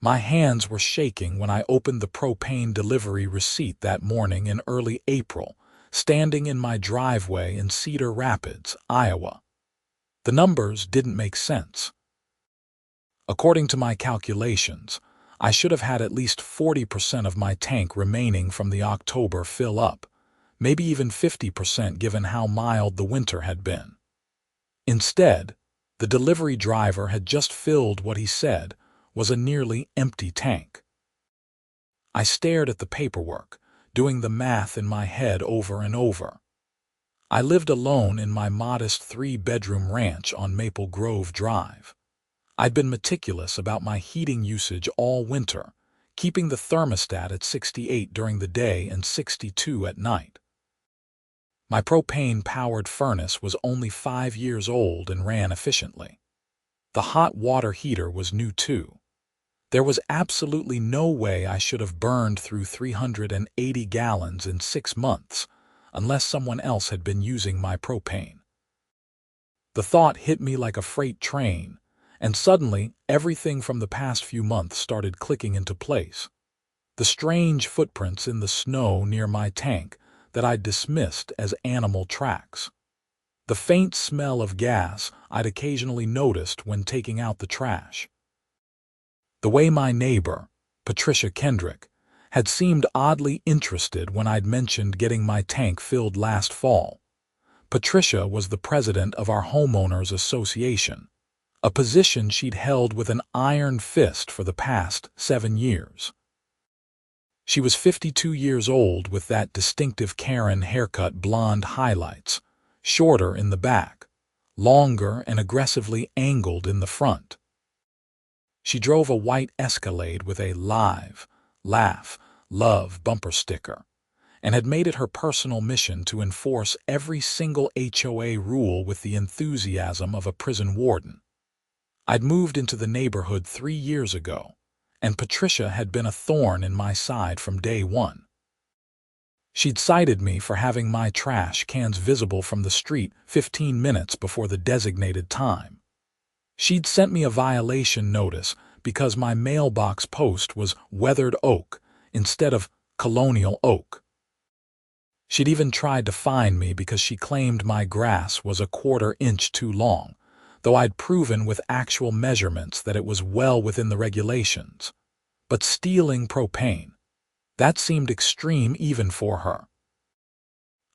My hands were shaking when I opened the propane delivery receipt that morning in early April, standing in my driveway in Cedar Rapids, Iowa. The numbers didn't make sense. According to my calculations, I should have had at least 40% of my tank remaining from the October fill-up, maybe even 50% given how mild the winter had been. Instead, the delivery driver had just filled what he said was a nearly empty tank. I stared at the paperwork, doing the math in my head over and over. I lived alone in my modest 3-bedroom ranch on Maple Grove Drive. I'd been meticulous about my heating usage all winter, keeping the thermostat at 68 during the day and 62 at night. My propane-powered furnace was only 5 years old and ran efficiently. The hot water heater was new too. There was absolutely no way I should have burned through 380 gallons in 6 months unless someone else had been using my propane. The thought hit me like a freight train, and suddenly everything from the past few months started clicking into place. The strange footprints in the snow near my tank that I'd dismissed as animal tracks. The faint smell of gas I'd occasionally noticed when taking out the trash. The way my neighbor, Patricia Kendrick, had seemed oddly interested when I'd mentioned getting my tank filled last fall. Patricia was the president of our homeowners association, a position she'd held with an iron fist for the past 7 years. She was 52 years old with that distinctive Karen haircut, blonde highlights, shorter in the back, longer and aggressively angled in the front. She drove a white Escalade with a live, laugh, love bumper sticker, and had made it her personal mission to enforce every single HOA rule with the enthusiasm of a prison warden. I'd moved into the neighborhood 3 years ago, and Patricia had been a thorn in my side from day one. She'd cited me for having my trash cans visible from the street 15 minutes before the designated time. She'd sent me a violation notice because my mailbox post was weathered oak instead of colonial oak. She'd even tried to fine me because she claimed my grass was a 1/4 inch too long, though I'd proven with actual measurements that it was well within the regulations. But stealing propane, that seemed extreme even for her.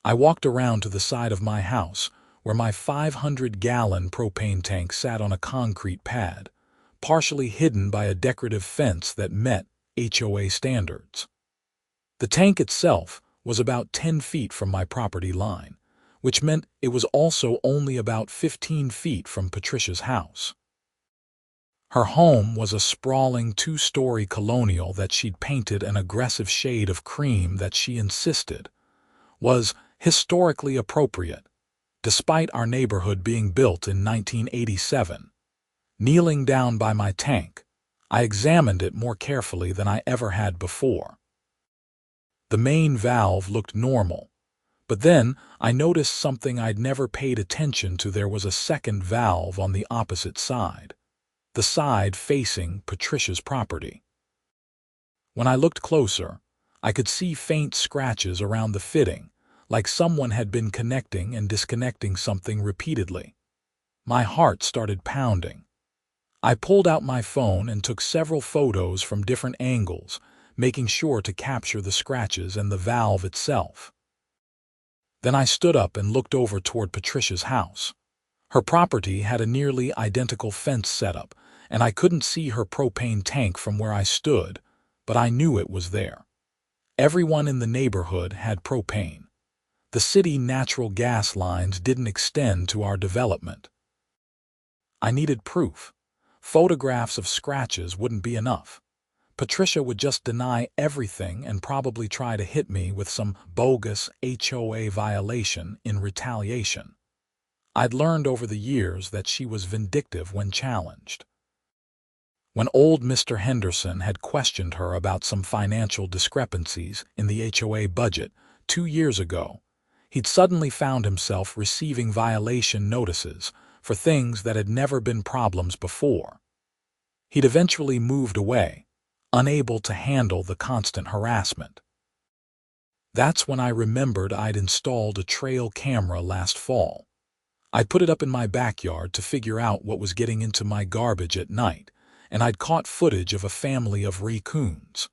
I walked around to the side of my house, where my 500-gallon propane tank sat on a concrete pad, partially hidden by a decorative fence that met HOA standards. The tank itself was about 10 feet from my property line, which meant it was also only about 15 feet from Patricia's house. Her home was a sprawling 2-story colonial that she'd painted an aggressive shade of cream that she insisted was historically appropriate, despite our neighborhood being built in 1987. Kneeling down by my tank, I examined it more carefully than I ever had before. The main valve looked normal, but then I noticed something I'd never paid attention to. There was a second valve on the opposite side, the side facing Patricia's property. When I looked closer, I could see faint scratches around the fitting, like someone had been connecting and disconnecting something repeatedly. My heart started pounding. I pulled out my phone and took several photos from different angles, making sure to capture the scratches and the valve itself. Then I stood up and looked over toward Patricia's house. Her property had a nearly identical fence setup, and I couldn't see her propane tank from where I stood, but I knew it was there. Everyone in the neighborhood had propane. The city natural gas lines didn't extend to our development. I needed proof. Photographs of scratches wouldn't be enough. Patricia would just deny everything and probably try to hit me with some bogus HOA violation in retaliation. I'd learned over the years that she was vindictive when challenged. When old Mr. Henderson had questioned her about some financial discrepancies in the HOA budget 2 years ago, he'd suddenly found himself receiving violation notices for things that had never been problems before. He'd eventually moved away, unable to handle the constant harassment. That's when I remembered I'd installed a trail camera last fall. I'd put it up in my backyard to figure out what was getting into my garbage at night, and I'd caught footage of a family of raccoons.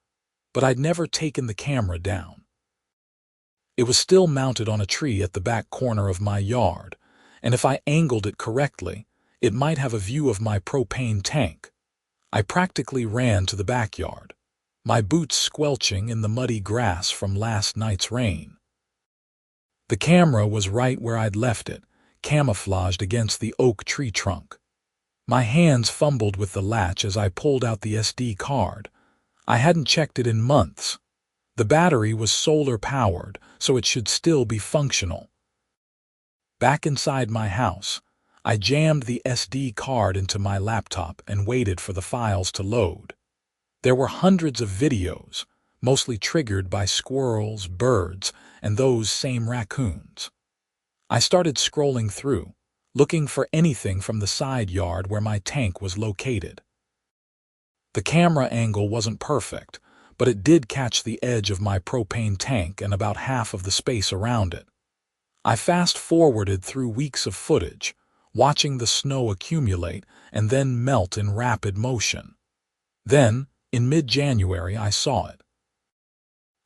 But I'd never taken the camera down. It was still mounted on a tree at the back corner of my yard, and if I angled it correctly, it might have a view of my propane tank. I practically ran to the backyard, my boots squelching in the muddy grass from last night's rain. The camera was right where I'd left it, camouflaged against the oak tree trunk. My hands fumbled with the latch as I pulled out the SD card. I hadn't checked it in months. The battery was solar-powered, so it should still be functional. Back inside my house, I jammed the SD card into my laptop and waited for the files to load. There were hundreds of videos, mostly triggered by squirrels, birds, and those same raccoons. I started scrolling through, looking for anything from the side yard where my tank was located. The camera angle wasn't perfect, but it did catch the edge of my propane tank and about half of the space around it. I fast-forwarded through weeks of footage, watching the snow accumulate and then melt in rapid motion. Then, in mid-January, I saw it.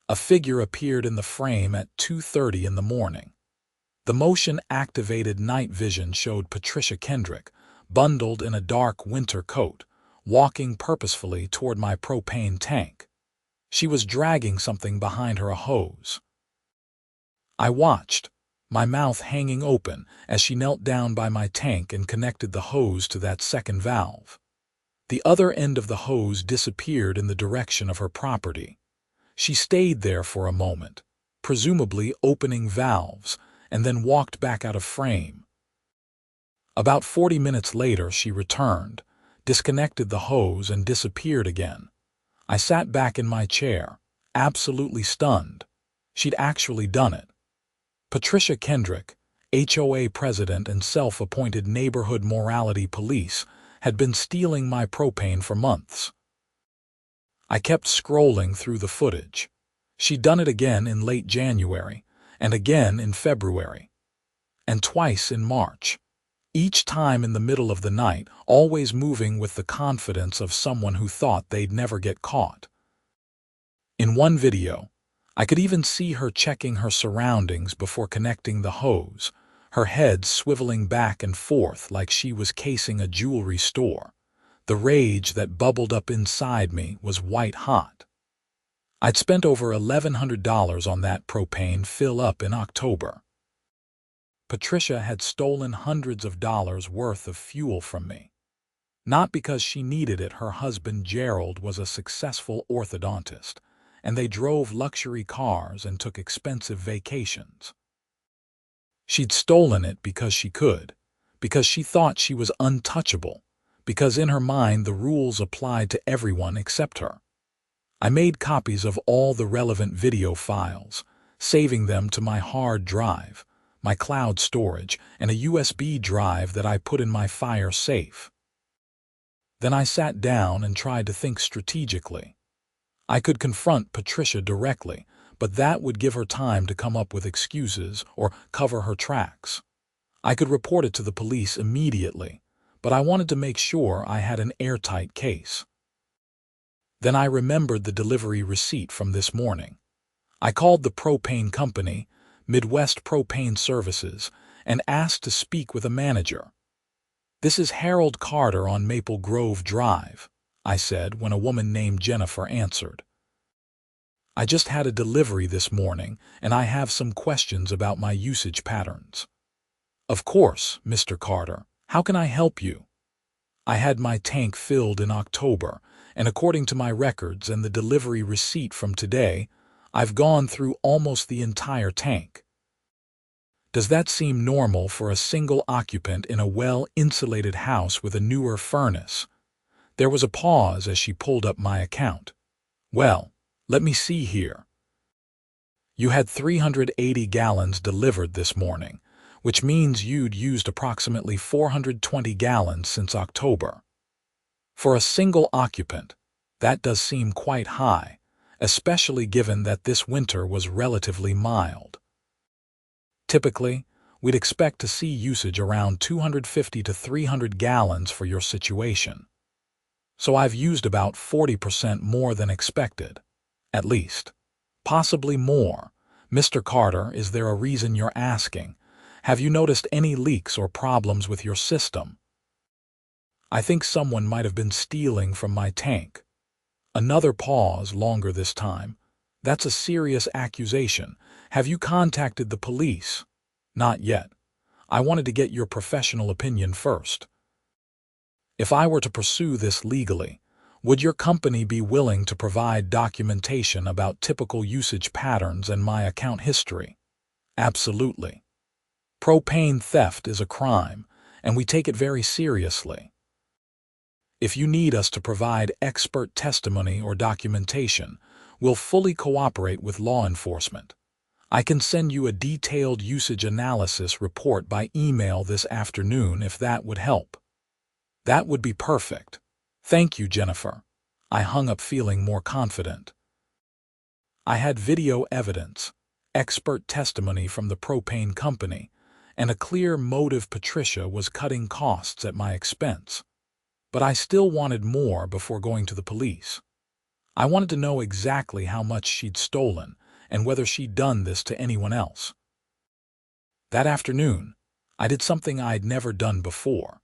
A figure appeared in the frame at 2:30 in the morning. The motion-activated night vision showed Patricia Kendrick, bundled in a dark winter coat, walking purposefully toward my propane tank. She was dragging something behind her, a hose. I watched, my mouth hanging open, as she knelt down by my tank and connected the hose to that second valve. The other end of the hose disappeared in the direction of her property. She stayed there for a moment, presumably opening valves, and then walked back out of frame. About 40 minutes later, she returned, disconnected the hose, and disappeared again. I sat back in my chair, absolutely stunned. She'd actually done it. Patricia Kendrick, HOA president and self-appointed neighborhood morality police, had been stealing my propane for months. I kept scrolling through the footage. She'd done it again in late January, and again in February, and twice in March. Each time in the middle of the night, always moving with the confidence of someone who thought they'd never get caught. In one video, I could even see her checking her surroundings before connecting the hose, her head swiveling back and forth like she was casing a jewelry store. The rage that bubbled up inside me was white hot. I'd spent over $1,100 on that propane fill-up in October. Patricia had stolen hundreds of dollars worth of fuel from me. Not because she needed it. Her husband Gerald was a successful orthodontist, and they drove luxury cars and took expensive vacations. She'd stolen it because she could, because she thought she was untouchable, because in her mind the rules applied to everyone except her. I made copies of all the relevant video files, saving them to my hard drive, my cloud storage, and a USB drive that I put in my fire safe. Then I sat down and tried to think strategically. I could confront Patricia directly, but that would give her time to come up with excuses or cover her tracks. I could report it to the police immediately, but I wanted to make sure I had an airtight case. Then I remembered the delivery receipt from this morning. I called the propane company, Midwest Propane Services, and asked to speak with a manager. "This is Harold Carter on Maple Grove Drive," I said when a woman named Jennifer answered. "I just had a delivery this morning, and I have some questions about my usage patterns." "Of course, Mr. Carter. How can I help you?" I had my tank filled in October, and according to my records and the delivery receipt from today, I've gone through almost the entire tank. Does that seem normal for a single occupant in a well-insulated house with a newer furnace? There was a pause as she pulled up my account. "Well, let me see here. You had 380 gallons delivered this morning, which means you'd used approximately 420 gallons since October. For a single occupant, That does seem quite high, especially given that this winter was relatively mild. Typically, we'd expect to see usage around 250 to 300 gallons for your situation. So I've used about 40% more than expected. At least. Possibly more. Mr. Carter, is there a reason you're asking? Have you noticed any leaks or problems with your system? I think someone might have been stealing from my tank. Another pause, longer this time. That's a serious accusation. Have you contacted the police? Not yet. I wanted to get your professional opinion first. If I were to pursue this legally, would your company be willing to provide documentation about typical usage patterns and my account history? Absolutely. Propane theft is a crime, and we take it very seriously. If you need us to provide expert testimony or documentation, we'll fully cooperate with law enforcement. I can send you a detailed usage analysis report by email this afternoon if that would help. That would be perfect. Thank you, Jennifer. I hung up feeling more confident. I had video evidence, expert testimony from the propane company, and a clear motive. Patricia was cutting costs at my expense. But I still wanted more before going to the police. I wanted to know exactly how much she'd stolen and whether she'd done this to anyone else. That afternoon, I did something I'd never done before.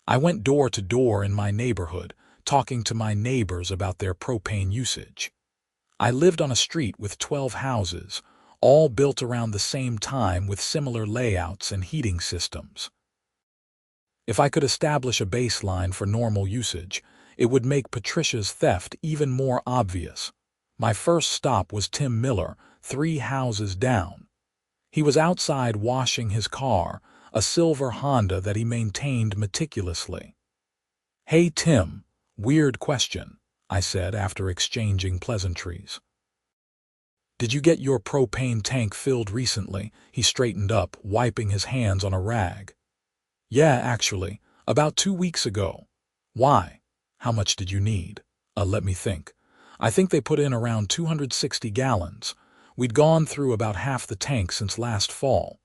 I went door to door in my neighborhood, talking to my neighbors about their propane usage. I lived on a street with 12 houses, all built around the same time with similar layouts and heating systems. If I could establish a baseline for normal usage, it would make Patricia's theft even more obvious. My first stop was Tim Miller, 3 houses down. He was outside washing his car, a silver Honda that he maintained meticulously. "Hey, Tim, weird question," I said after exchanging pleasantries. "Did you get your propane tank filled recently?" He straightened up, wiping his hands on a rag. "Yeah, actually, about 2 weeks ago." "Why? How much did you need?" Let me think. I think they put in around 260 gallons. We'd gone through about half the tank since last fall.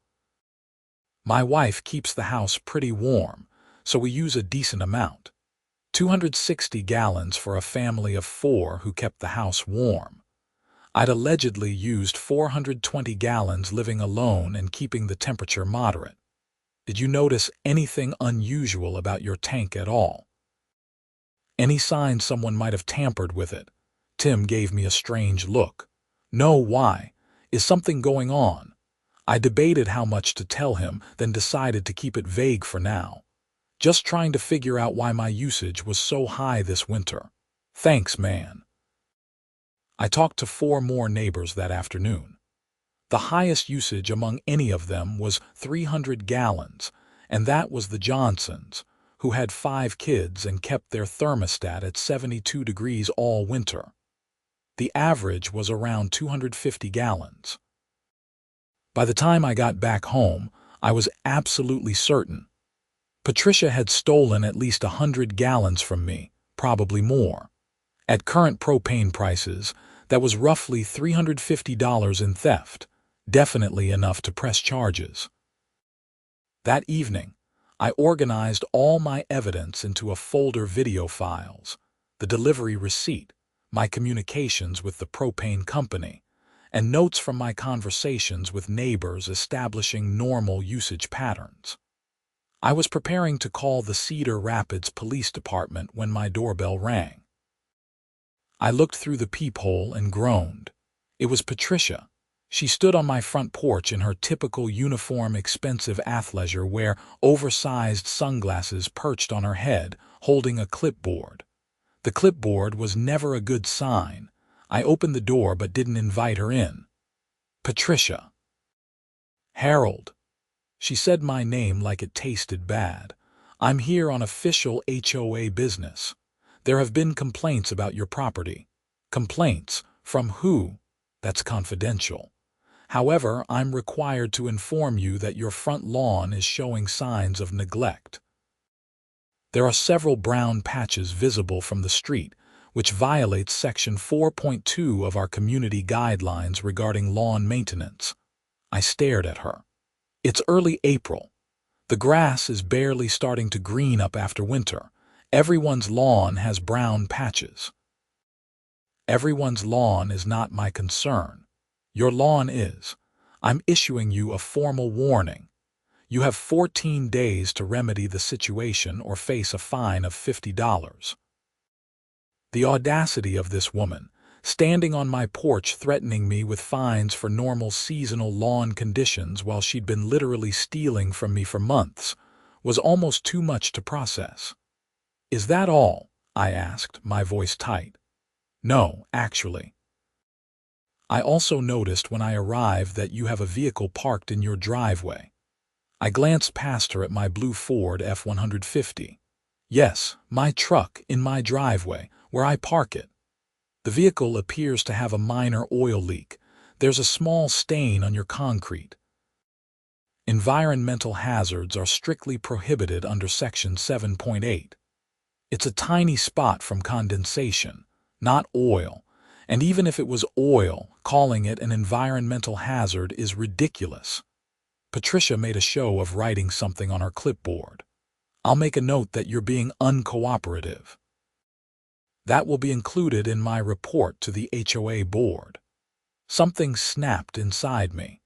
My wife keeps the house pretty warm, so we use a decent amount. 260 gallons for a family of 4 who kept the house warm. I'd allegedly used 420 gallons living alone and keeping the temperature moderate. Did you notice anything unusual about your tank at all? Any sign someone might have tampered with it? Tim gave me a strange look. No, why? Is something going on? I debated how much to tell him, then decided to keep it vague for now. Just trying to figure out why my usage was so high this winter. Thanks, man. I talked to 4 more neighbors that afternoon. The highest usage among any of them was 300 gallons, and that was the Johnsons, who had 5 kids and kept their thermostat at 72 degrees all winter. The average was around 250 gallons. By the time I got back home, I was absolutely certain. Patricia had stolen at least 100 gallons from me, probably more. At current propane prices, that was roughly $350 in theft, definitely enough to press charges. That evening, I organized all my evidence into a folder: video files, the delivery receipt, my communications with the propane company, and notes from my conversations with neighbors establishing normal usage patterns. I was preparing to call the Cedar Rapids Police Department when my doorbell rang. I looked through the peephole and groaned. It was Patricia. She stood on my front porch in her typical uniform expensive athleisure wear, oversized sunglasses perched on her head, holding a clipboard. The clipboard was never a good sign. I opened the door but didn't invite her in. "Patricia." "Harold." She said my name like it tasted bad. "I'm here on official HOA business. There have been complaints about your property." "Complaints? From who?" "That's confidential. However, I'm required to inform you that your front lawn is showing signs of neglect. There are several brown patches visible from the street, which violates Section 4.2 of our community guidelines regarding lawn maintenance. I stared at her. It's early April. The grass is barely starting to green up after winter. Everyone's lawn has brown patches. Everyone's lawn is not my concern. Your lawn is. I'm issuing you a formal warning. You have 14 days to remedy the situation or face a fine of $50. The audacity of this woman, standing on my porch threatening me with fines for normal seasonal lawn conditions while she'd been literally stealing from me for months, was almost too much to process. "Is that all?" I asked, my voice tight. "No, actually. I also noticed when I arrived that you have a vehicle parked in your driveway." I glanced past her at my blue Ford F-150. "Yes, my truck in my driveway, where I park it. The vehicle appears to have a minor oil leak. There's a small stain on your concrete. Environmental hazards are strictly prohibited under Section 7.8. It's a tiny spot from condensation, not oil, and even if it was oil, calling it an environmental hazard is ridiculous." Patricia made a show of writing something on her clipboard. "I'll make a note that you're being uncooperative. That will be included in my report to the HOA board." Something snapped inside me.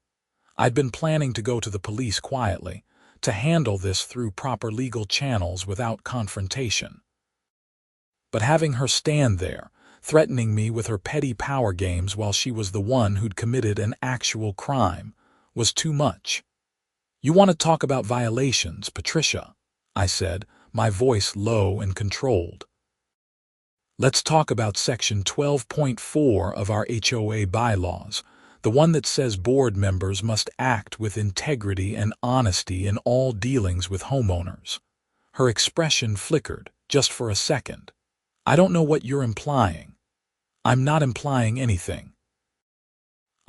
I'd been planning to go to the police quietly, to handle this through proper legal channels without confrontation. But having her stand there, threatening me with her petty power games while she was the one who'd committed an actual crime, was too much. "You want to talk about violations, Patricia?" I said, my voice low and controlled. "Let's talk about Section 12.4 of our HOA bylaws, the one that says board members must act with integrity and honesty in all dealings with homeowners." Her expression flickered, just for a second. "I don't know what you're implying." "I'm not implying anything.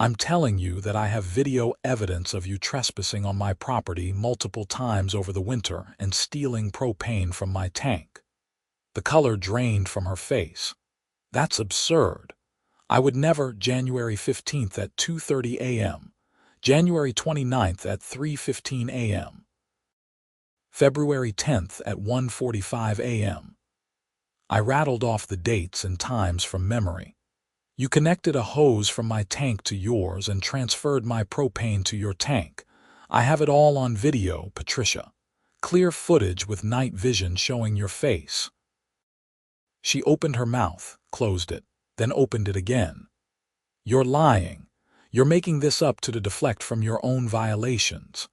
I'm telling you that I have video evidence of you trespassing on my property multiple times over the winter and stealing propane from my tank." The color drained from her face. "That's absurd. I would never." January 15th at 2:30 a.m. January 29th at 3:15 a.m. February 10th at 1:45 a.m. I rattled off the dates and times from memory. "You connected a hose from my tank to yours and transferred my propane to your tank. I have it all on video, Patricia. Clear footage with night vision showing your face." She opened her mouth, closed it, then opened it again. "You're lying. You're making this up to deflect from your own violations."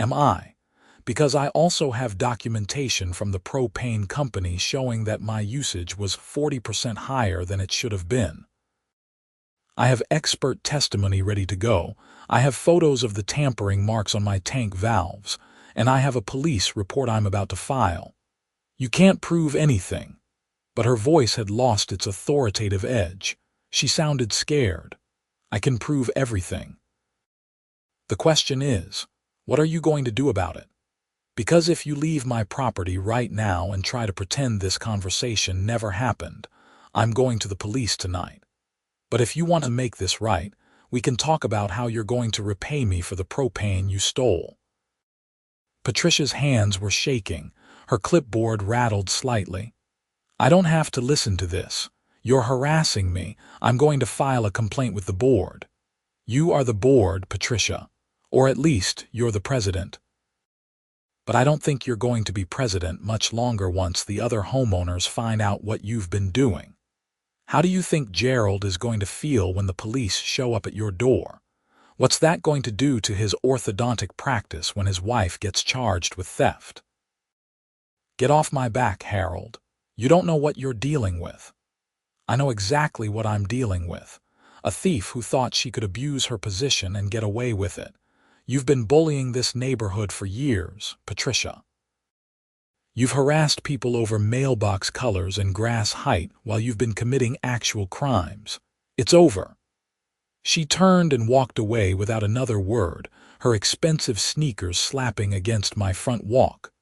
"Am I? Because I also have documentation from the propane company showing that my usage was 40% higher than it should have been. I have expert testimony ready to go. I have photos of the tampering marks on my tank valves, and I have a police report I'm about to file. You can't prove anything." But her voice had lost its authoritative edge. She sounded scared. "I can prove everything. The question is, what are you going to do about it? Because if you leave my property right now and try to pretend this conversation never happened, I'm going to the police tonight. But if you want to make this right, we can talk about how you're going to repay me for the propane you stole." Patricia's hands were shaking. Her clipboard rattled slightly. "I don't have to listen to this. You're harassing me. I'm going to file a complaint with the board." "You are the board, Patricia. Or at least, you're the president. But I don't think you're going to be president much longer once the other homeowners find out what you've been doing. How do you think Gerald is going to feel when the police show up at your door? What's that going to do to his orthodontic practice when his wife gets charged with theft? Get off my back, Harold. You don't know what you're dealing with." "I know exactly what I'm dealing with. A thief who thought she could abuse her position and get away with it. You've been bullying this neighborhood for years, Patricia. You've harassed people over mailbox colors and grass height while you've been committing actual crimes. It's over." She turned and walked away without another word, her expensive sneakers slapping against my front walk.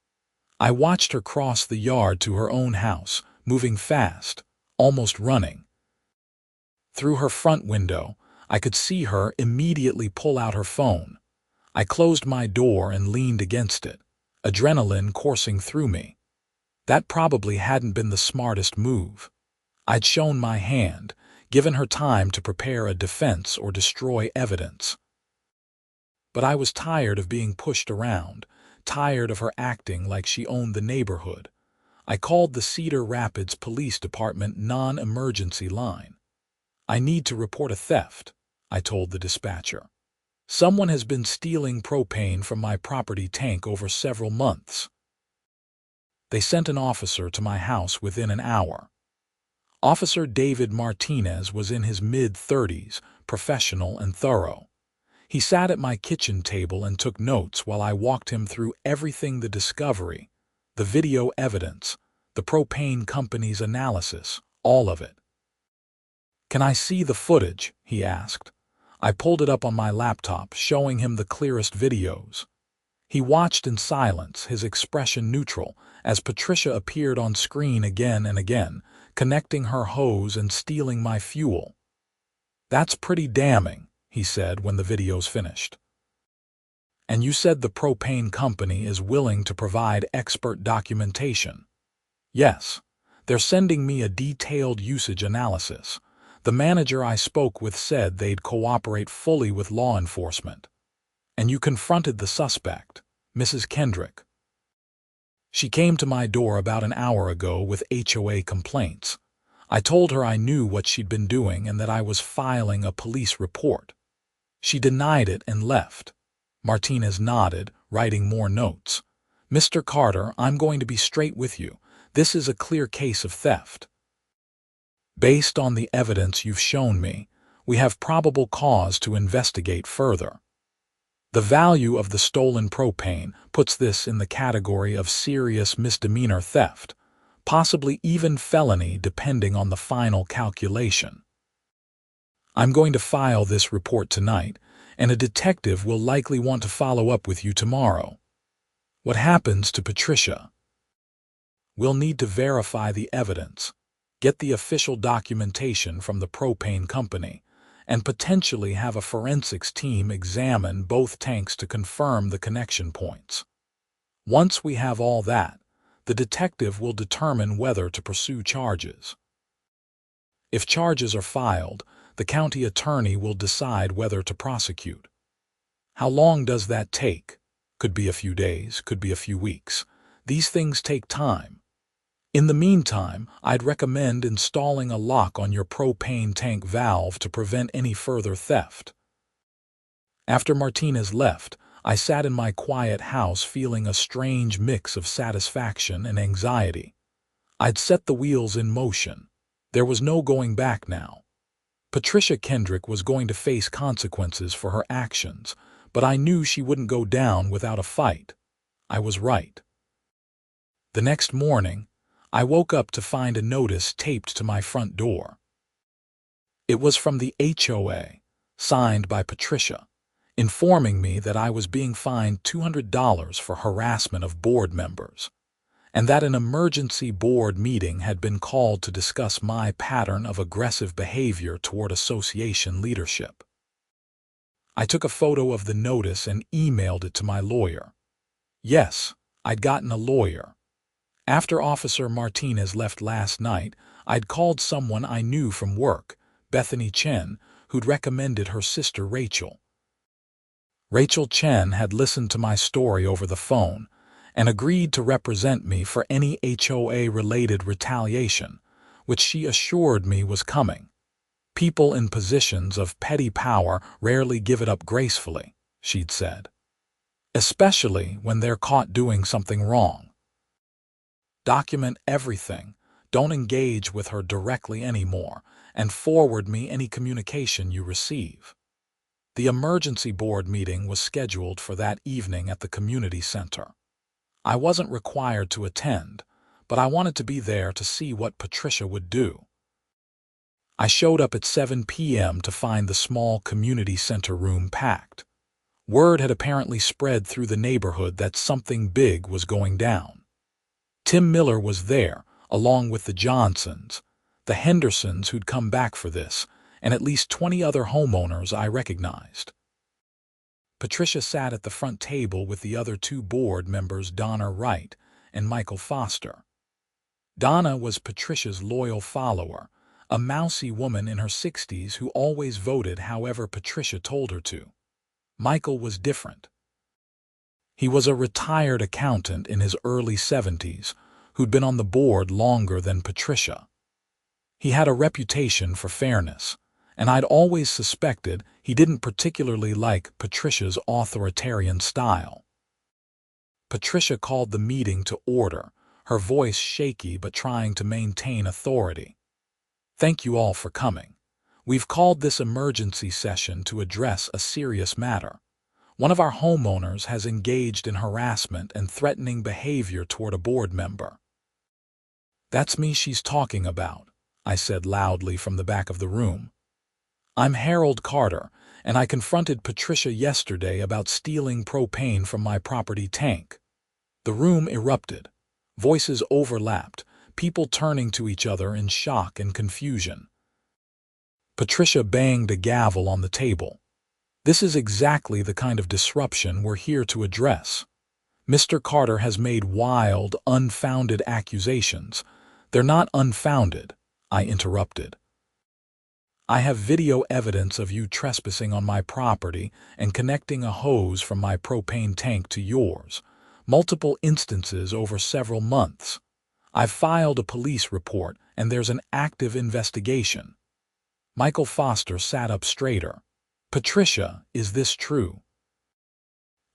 I watched her cross the yard to her own house, moving fast, almost running. Through her front window, I could see her immediately pull out her phone. I closed my door and leaned against it, adrenaline coursing through me. That probably hadn't been the smartest move. I'd shown my hand, given her time to prepare a defense or destroy evidence. But I was tired of being pushed around, tired of her acting like she owned the neighborhood. I called the Cedar Rapids Police Department non-emergency line. "I need to report a theft," I told the dispatcher. "Someone has been stealing propane from my property tank over several months." They sent an officer to my house within an hour. Officer David Martinez was in his mid-30s, professional and thorough. He sat at my kitchen table and took notes while I walked him through everything: the discovery, the video evidence, the propane company's analysis, all of it. "Can I see the footage?" he asked. I pulled it up on my laptop, showing him the clearest videos. He watched in silence, his expression neutral, as Patricia appeared on screen again and again, connecting her hose and stealing my fuel. "That's pretty damning," he said when the video's finished. "And you said the propane company is willing to provide expert documentation?" "Yes. They're sending me a detailed usage analysis. The manager I spoke with said they'd cooperate fully with law enforcement." "And you confronted the suspect, Mrs. Kendrick?" "She came to my door about an hour ago with HOA complaints. I told her I knew what she'd been doing and that I was filing a police report. She denied it and left." Martinez nodded, writing more notes. "Mr. Carter, I'm going to be straight with you. This is a clear case of theft. Based on the evidence you've shown me, we have probable cause to investigate further. The value of the stolen propane puts this in the category of serious misdemeanor theft, possibly even felony depending on the final calculation. I'm going to file this report tonight, and a detective will likely want to follow up with you tomorrow. What happens to Patricia? We'll need to verify the evidence, get the official documentation from the propane company, and potentially have a forensics team examine both tanks to confirm the connection points. Once we have all that, the detective will determine whether to pursue charges. If charges are filed, the county attorney will decide whether to prosecute. How long does that take? Could be a few days, could be a few weeks. These things take time. In the meantime, I'd recommend installing a lock on your propane tank valve to prevent any further theft. After Martinez left, I sat in my quiet house feeling a strange mix of satisfaction and anxiety. I'd set the wheels in motion. There was no going back now. Patricia Kendrick was going to face consequences for her actions, but I knew she wouldn't go down without a fight. I was right. The next morning, I woke up to find a notice taped to my front door. It was from the HOA, signed by Patricia, informing me that I was being fined $200 for harassment of board members, and that an emergency board meeting had been called to discuss my pattern of aggressive behavior toward association leadership. I took a photo of the notice and emailed it to my lawyer. Yes, I'd gotten a lawyer. After Officer Martinez left last night, I'd called someone I knew from work, Bethany Chen, who'd recommended her sister Rachel. Rachel Chen had listened to my story over the phone and agreed to represent me for any HOA-related retaliation, which she assured me was coming. "People in positions of petty power rarely give it up gracefully," she'd said, "especially when they're caught doing something wrong. Document everything, don't engage with her directly anymore, and forward me any communication you receive." The emergency board meeting was scheduled for that evening at the community center. I wasn't required to attend, but I wanted to be there to see what Patricia would do. I showed up at 7 p.m. to find the small community center room packed. Word had apparently spread through the neighborhood that something big was going down. Tim Miller was there, along with the Johnsons, the Hendersons who'd come back for this, and at least 20 other homeowners I recognized. Patricia sat at the front table with the other two board members, Donna Wright and Michael Foster. Donna was Patricia's loyal follower, a mousy woman in her 60s who always voted however Patricia told her to. Michael was different. He was a retired accountant in his early 70s who'd been on the board longer than Patricia. He had a reputation for fairness, and I'd always suspected he didn't particularly like Patricia's authoritarian style. Patricia called the meeting to order, her voice shaky but trying to maintain authority. "Thank you all for coming. We've called this emergency session to address a serious matter. One of our homeowners has engaged in harassment and threatening behavior toward a board member." "That's me she's talking about," I said loudly from the back of the room. "I'm Harold Carter, and I confronted Patricia yesterday about stealing propane from my property tank." The room erupted. Voices overlapped, people turning to each other in shock and confusion. Patricia banged a gavel on the table. "This is exactly the kind of disruption we're here to address. Mr. Carter has made wild, unfounded accusations. They're not unfounded," I interrupted. "I have video evidence of you trespassing on my property and connecting a hose from my propane tank to yours, multiple instances over several months. I've filed a police report, and there's an active investigation." Michael Foster sat up straighter. "Patricia, is this true?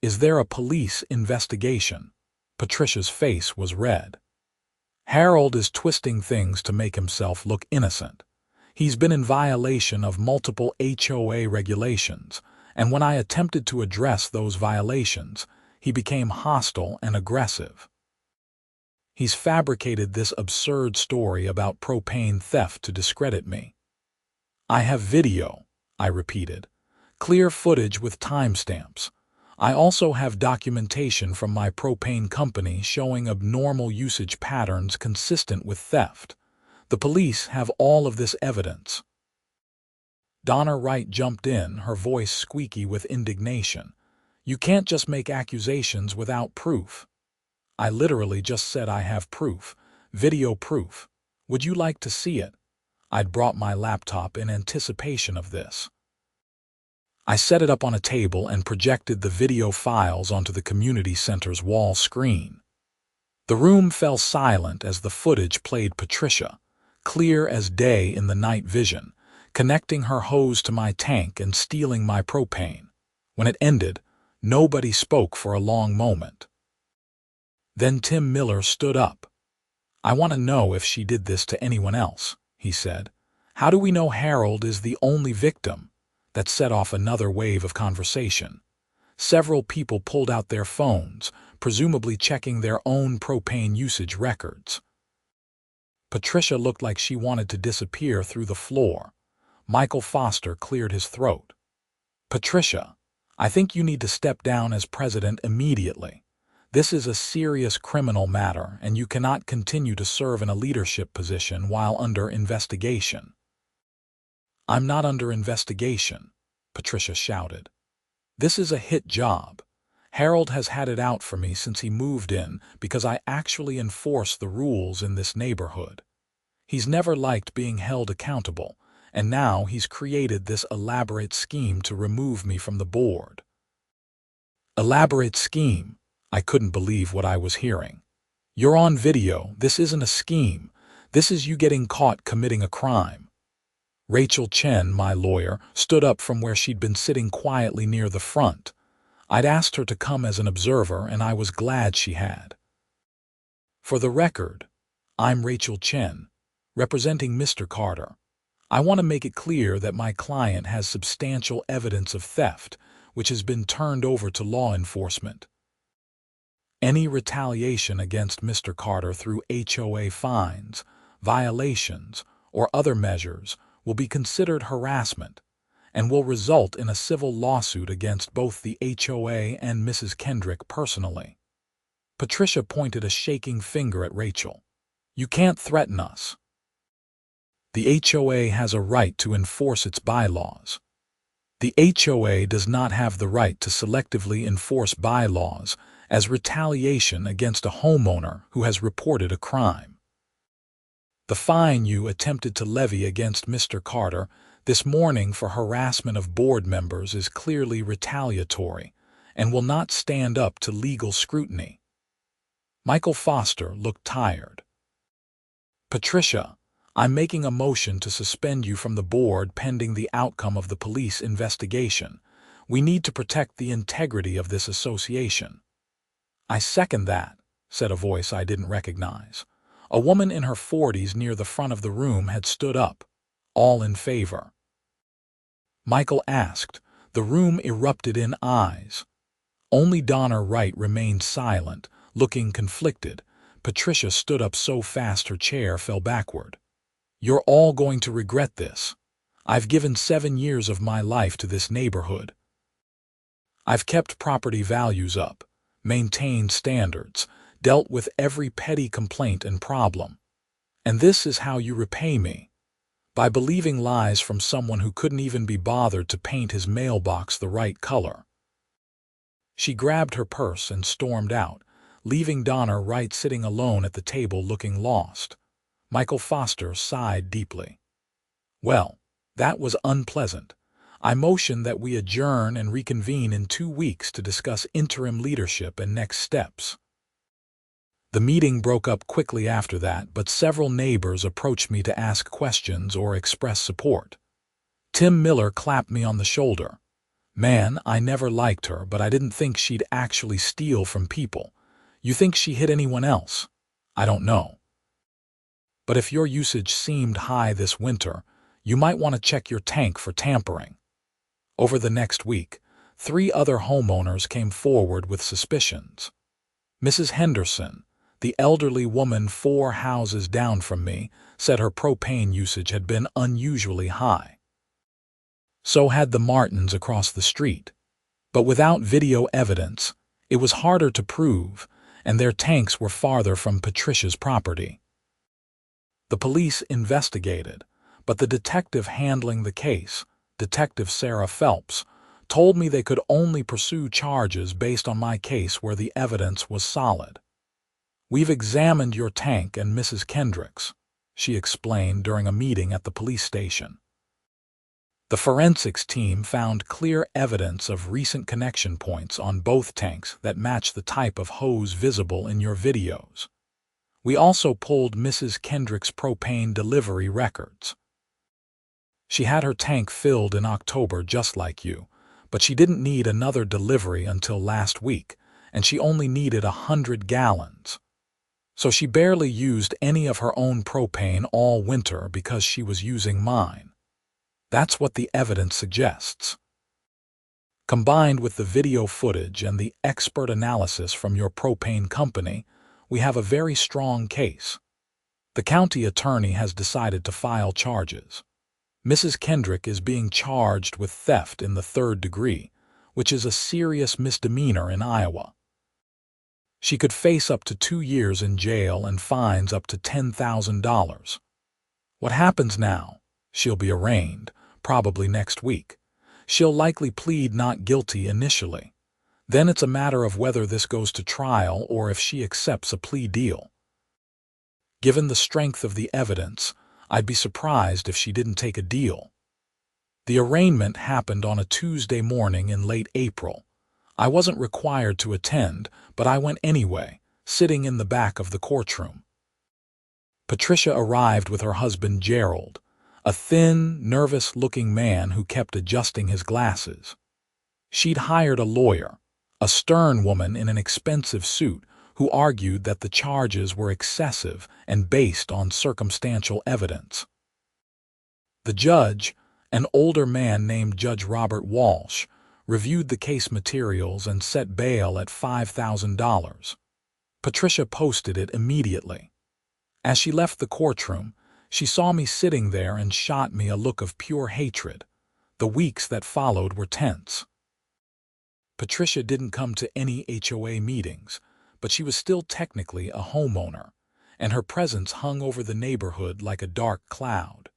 Is there a police investigation?" Patricia's face was red. "Harold is twisting things to make himself look innocent. He's been in violation of multiple HOA regulations, and when I attempted to address those violations, he became hostile and aggressive. He's fabricated this absurd story about propane theft to discredit me." "I have video," I repeated. "Clear footage with timestamps. I also have documentation from my propane company showing abnormal usage patterns consistent with theft. The police have all of this evidence." Donna Wright jumped in, her voice squeaky with indignation. "You can't just make accusations without proof." "I literally just said I have proof, video proof. Would you like to see it?" I'd brought my laptop in anticipation of this. I set it up on a table and projected the video files onto the community center's wall screen. The room fell silent as the footage played Patricia, clear as day in the night vision, connecting her hose to my tank and stealing my propane. When it ended, nobody spoke for a long moment. Then Tim Miller stood up. "I want to know if she did this to anyone else," he said. "How do we know Harold is the only victim?" That set off another wave of conversation. Several people pulled out their phones, presumably checking their own propane usage records. Patricia looked like she wanted to disappear through the floor. Michael Foster cleared his throat. "Patricia, I think you need to step down as president immediately. This is a serious criminal matter, and you cannot continue to serve in a leadership position while under investigation." "I'm not under investigation," Patricia shouted. "This is a hit job. Harold has had it out for me since he moved in because I actually enforce the rules in this neighborhood. He's never liked being held accountable, and now he's created this elaborate scheme to remove me from the board." "Elaborate scheme?" I couldn't believe what I was hearing. "You're on video. This isn't a scheme. This is you getting caught committing a crime." Rachel Chen, my lawyer, stood up from where she'd been sitting quietly near the front. I'd asked her to come as an observer, and I was glad she had. "For the record, I'm Rachel Chen, representing Mr. Carter. I want to make it clear that my client has substantial evidence of theft, which has been turned over to law enforcement. Any retaliation against Mr. Carter through HOA fines, violations, or other measures will be considered harassment and will result in a civil lawsuit against both the HOA and Mrs. Kendrick personally." Patricia pointed a shaking finger at Rachel. "You can't threaten us." The HOA has a right to enforce its bylaws. The HOA does not have the right to selectively enforce bylaws as retaliation against a homeowner who has reported a crime. The fine you attempted to levy against Mr. Carter this morning for harassment of board members is clearly retaliatory and will not stand up to legal scrutiny. Michael Foster looked tired. Patricia, I'm making a motion to suspend you from the board pending the outcome of the police investigation. We need to protect the integrity of this association. I second that, said a voice I didn't recognize. A woman in her 40s near the front of the room had stood up. All in favor? Michael asked. The room erupted in eyes. Only Donna Wright remained silent, looking conflicted. Patricia stood up so fast her chair fell backward. You're all going to regret this. I've given 7 years of my life to this neighborhood. I've kept property values up, maintained standards, dealt with every petty complaint and problem. And this is how you repay me. By believing lies from someone who couldn't even be bothered to paint his mailbox the right color. She grabbed her purse and stormed out, leaving Donna Wright sitting alone at the table looking lost. Michael Foster sighed deeply. Well, that was unpleasant. I motion that we adjourn and reconvene in 2 weeks to discuss interim leadership and next steps. The meeting broke up quickly after that, but several neighbors approached me to ask questions or express support. Tim Miller clapped me on the shoulder. Man, I never liked her, but I didn't think she'd actually steal from people. You think she hit anyone else? I don't know. But if your usage seemed high this winter, you might want to check your tank for tampering. Over the next week, 3 other homeowners came forward with suspicions. Mrs. Henderson, the elderly woman 4 houses down from me, said her propane usage had been unusually high. So had the Martins across the street. But without video evidence, it was harder to prove, and their tanks were farther from Patricia's property. The police investigated, but the detective handling the case, Detective Sarah Phelps, told me they could only pursue charges based on my case where the evidence was solid. We've examined your tank and Mrs. Kendrick's, she explained during a meeting at the police station. The forensics team found clear evidence of recent connection points on both tanks that match the type of hose visible in your videos. We also pulled Mrs. Kendrick's propane delivery records. She had her tank filled in October just like you, but she didn't need another delivery until last week, and she only needed 100 gallons. So she barely used any of her own propane all winter because she was using mine. That's what the evidence suggests. Combined with the video footage and the expert analysis from your propane company, we have a very strong case. The county attorney has decided to file charges. Mrs. Kendrick is being charged with theft in the 3rd degree, which is a serious misdemeanor in Iowa. She could face up to 2 years in jail and fines up to $10,000. What happens now? She'll be arraigned, probably next week. She'll likely plead not guilty initially. Then it's a matter of whether this goes to trial or if she accepts a plea deal. Given the strength of the evidence, I'd be surprised if she didn't take a deal. The arraignment happened on a Tuesday morning in late April. I wasn't required to attend, but I went anyway, sitting in the back of the courtroom. Patricia arrived with her husband Gerald, a thin, nervous-looking man who kept adjusting his glasses. She'd hired a lawyer, a stern woman in an expensive suit, who argued that the charges were excessive and based on circumstantial evidence. The judge, an older man named Judge Robert Walsh, reviewed the case materials and set bail at $5,000. Patricia posted it immediately. As she left the courtroom, she saw me sitting there and shot me a look of pure hatred. The weeks that followed were tense. Patricia didn't come to any HOA meetings, but she was still technically a homeowner, and her presence hung over the neighborhood like a dark cloud.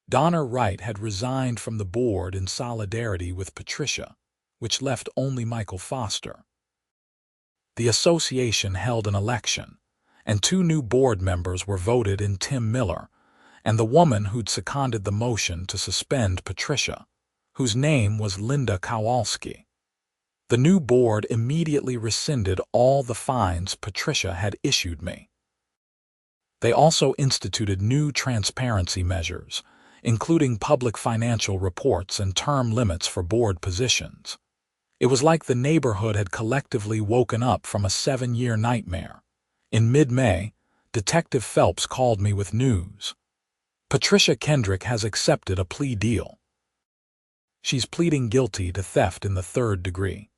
Donner Wright had resigned from the board in solidarity with Patricia, which left only Michael Foster. The association held an election, and 2 new board members were voted in: Tim Miller and the woman who'd seconded the motion to suspend Patricia, whose name was Linda Kowalski. The new board immediately rescinded all the fines Patricia had issued me. They also instituted new transparency measures, including public financial reports and term limits for board positions. It was like the neighborhood had collectively woken up from a 7-year nightmare. In mid-May, Detective Phelps called me with news. Patricia Kendrick has accepted a plea deal. She's pleading guilty to theft in the 3rd degree.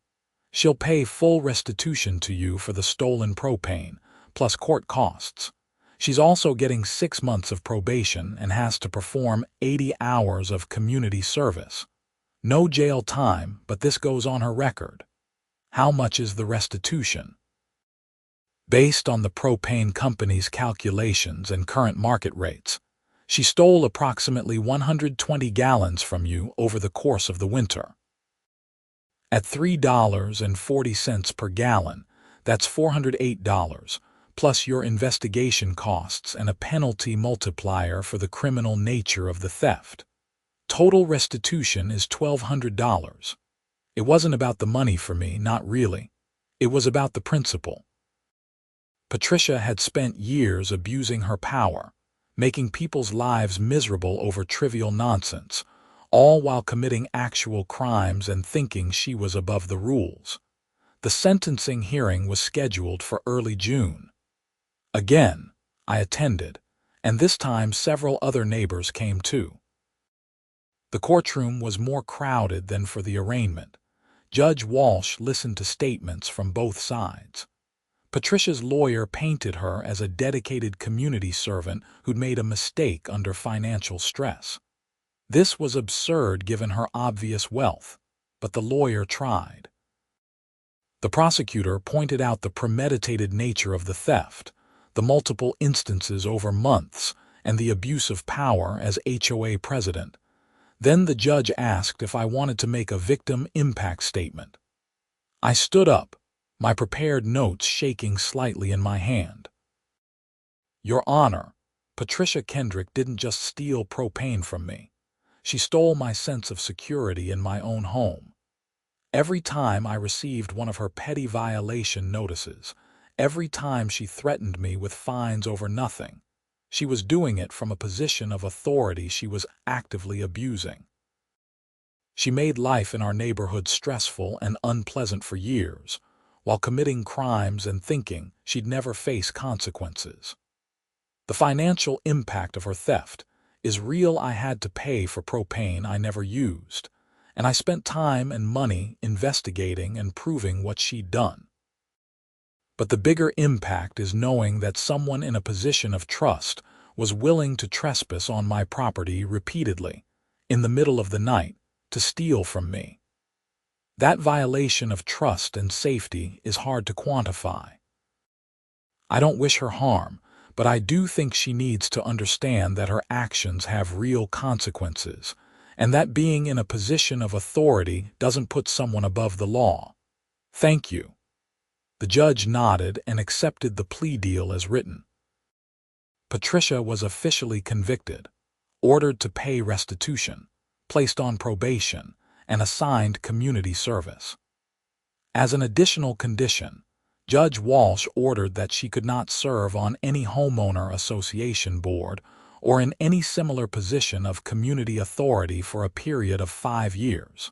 She'll pay full restitution to you for the stolen propane, plus court costs. She's also getting 6 months of probation and has to perform 80 hours of community service. No jail time, but this goes on her record. How much is the restitution? Based on the propane company's calculations and current market rates, she stole approximately 120 gallons from you over the course of the winter. At $3.40 per gallon, that's $408, plus your investigation costs and a penalty multiplier for the criminal nature of the theft. Total restitution is $1,200. It wasn't about the money for me, not really. It was about the principle. Patricia had spent years abusing her power, making people's lives miserable over trivial nonsense, all while committing actual crimes and thinking she was above the rules. The sentencing hearing was scheduled for early June. Again, I attended, and this time several other neighbors came too. The courtroom was more crowded than for the arraignment. Judge Walsh listened to statements from both sides. Patricia's lawyer painted her as a dedicated community servant who'd made a mistake under financial stress. This was absurd given her obvious wealth, but the lawyer tried. The prosecutor pointed out the premeditated nature of the theft, the multiple instances over months, and the abuse of power as HOA president. Then the judge asked if I wanted to make a victim impact statement. I stood up, my prepared notes shaking slightly in my hand. Your Honor, Patricia Kendrick didn't just steal propane from me. She stole my sense of security in my own home. Every time I received one of her petty violation notices, every time she threatened me with fines over nothing, she was doing it from a position of authority she was actively abusing. She made life in our neighborhood stressful and unpleasant for years, while committing crimes and thinking she'd never face consequences. The financial impact of her theft is real. I had to pay for propane I never used, and I spent time and money investigating and proving what she'd done. But the bigger impact is knowing that someone in a position of trust was willing to trespass on my property repeatedly, in the middle of the night, to steal from me. That violation of trust and safety is hard to quantify. I don't wish her harm, but I do think she needs to understand that her actions have real consequences, and that being in a position of authority doesn't put someone above the law. Thank you. The judge nodded and accepted the plea deal as written. Patricia was officially convicted, ordered to pay restitution, placed on probation, and assigned community service. As an additional condition, Judge Walsh ordered that she could not serve on any homeowner association board or in any similar position of community authority for a period of 5 years.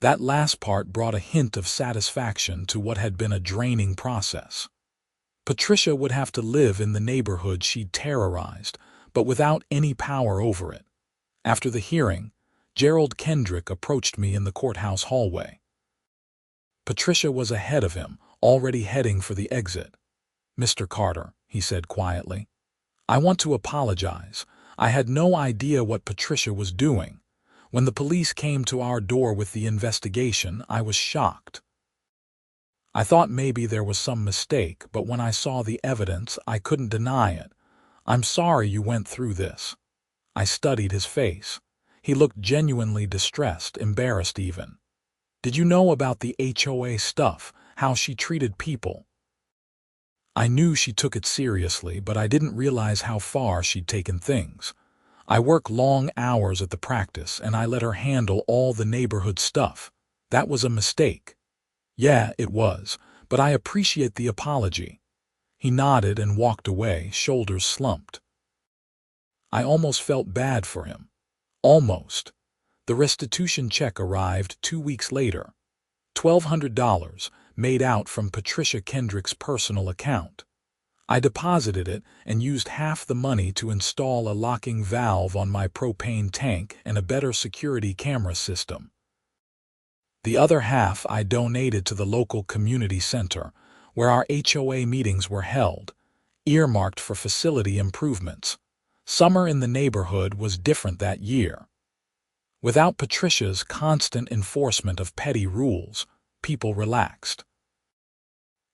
That last part brought a hint of satisfaction to what had been a draining process. Patricia would have to live in the neighborhood she'd terrorized, but without any power over it. After the hearing, Gerald Kendrick approached me in the courthouse hallway. Patricia was ahead of him, already heading for the exit. "Mr. Carter," he said quietly, "I want to apologize. I had no idea what Patricia was doing. When the police came to our door with the investigation, I was shocked. I thought maybe there was some mistake, but when I saw the evidence, I couldn't deny it. I'm sorry you went through this. I studied his face. He looked genuinely distressed, embarrassed even. "Did you know about the HOA stuff, how she treated people?" I knew she took it seriously, but I didn't realize how far she'd taken things. I work long hours at the practice, and I let her handle all the neighborhood stuff. That was a mistake. Yeah, it was, but I appreciate the apology. He nodded and walked away, shoulders slumped. I almost felt bad for him. Almost. The restitution check arrived 2 weeks later. $1,200, made out from Patricia Kendrick's personal account. I deposited it and used half the money to install a locking valve on my propane tank and a better security camera system. The other half I donated to the local community center, where our HOA meetings were held, earmarked for facility improvements. Summer in the neighborhood was different that year. Without Patricia's constant enforcement of petty rules, people relaxed.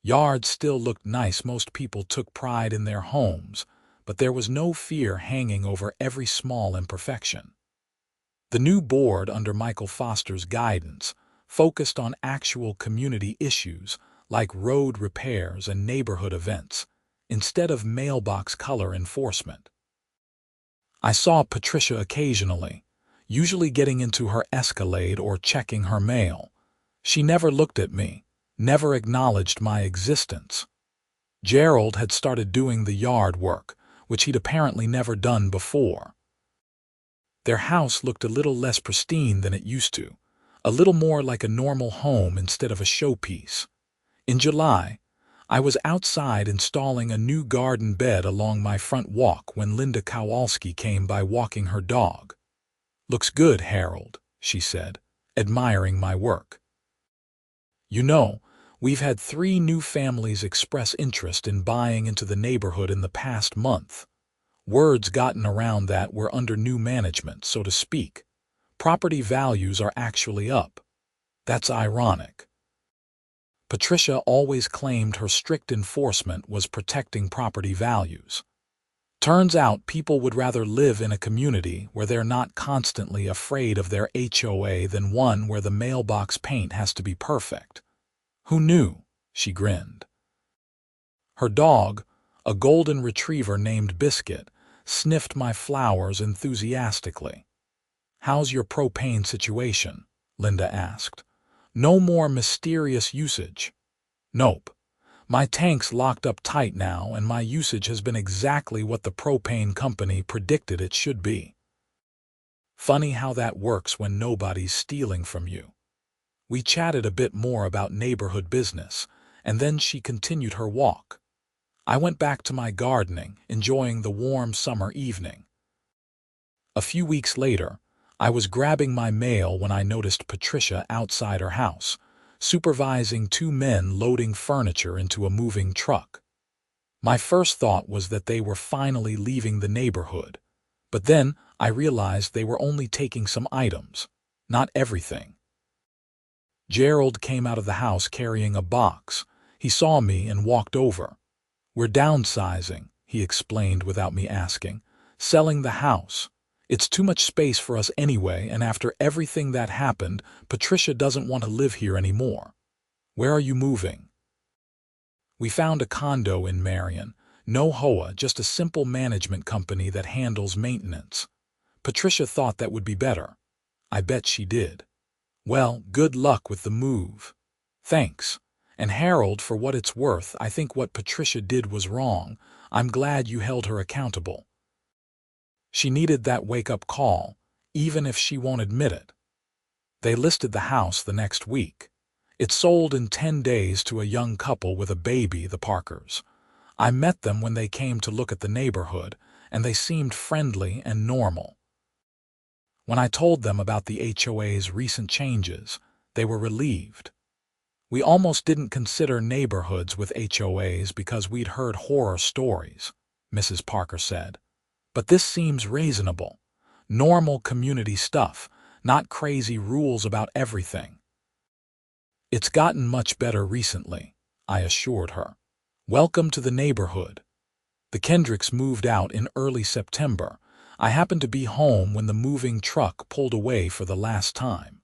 Yards still looked nice. Most people took pride in their homes, but there was no fear hanging over every small imperfection. The new board, under Michael Foster's guidance, focused on actual community issues like road repairs and neighborhood events, instead of mailbox color enforcement. I saw Patricia occasionally, usually getting into her Escalade or checking her mail. She never looked at me, never acknowledged my existence. Gerald had started doing the yard work, which he'd apparently never done before. Their house looked a little less pristine than it used to, a little more like a normal home instead of a showpiece. In July, I was outside installing a new garden bed along my front walk when Linda Kowalski came by walking her dog. "Looks good, Harold," she said, admiring my work. "You know, we've had 3 new families express interest in buying into the neighborhood in the past month. Word's gotten around that we're under new management, so to speak. Property values are actually up. That's ironic." Patricia always claimed her strict enforcement was protecting property values. Turns out people would rather live in a community where they're not constantly afraid of their HOA than one where the mailbox paint has to be perfect. "Who knew?" she grinned. Her dog, a golden retriever named Biscuit, sniffed my flowers enthusiastically. "How's your propane situation?" Linda asked. "No more mysterious usage?" "Nope. My tank's locked up tight now, and my usage has been exactly what the propane company predicted it should be." Funny how that works when nobody's stealing from you. We chatted a bit more about neighborhood business, and then she continued her walk. I went back to my gardening, enjoying the warm summer evening. A few weeks later, I was grabbing my mail when I noticed Patricia outside her house, supervising 2 men loading furniture into a moving truck. My first thought was that they were finally leaving the neighborhood, but then I realized they were only taking some items, not everything. Gerald came out of the house carrying a box. He saw me and walked over. "We're downsizing," he explained without me asking. "Selling the house. It's too much space for us anyway, and after everything that happened, Patricia doesn't want to live here anymore." "Where are you moving?" "We found a condo in Marion. No HOA, just a simple management company that handles maintenance. Patricia thought that would be better. I bet she did." "Well, good luck with the move." "Thanks. And Harold, for what it's worth, I think what Patricia did was wrong. I'm glad you held her accountable. She needed that wake-up call, even if she won't admit it." They listed the house the next week. It sold in 10 days to a young couple with a baby, the Parkers. I met them when they came to look at the neighborhood, and they seemed friendly and normal. When I told them about the HOA's recent changes, they were relieved. "We almost didn't consider neighborhoods with HOAs because we'd heard horror stories," Mrs. Parker said. "But this seems reasonable. Normal community stuff, not crazy rules about everything." "It's gotten much better recently," I assured her. "Welcome to the neighborhood." The Kendricks moved out in early September. I happened to be home when the moving truck pulled away for the last time.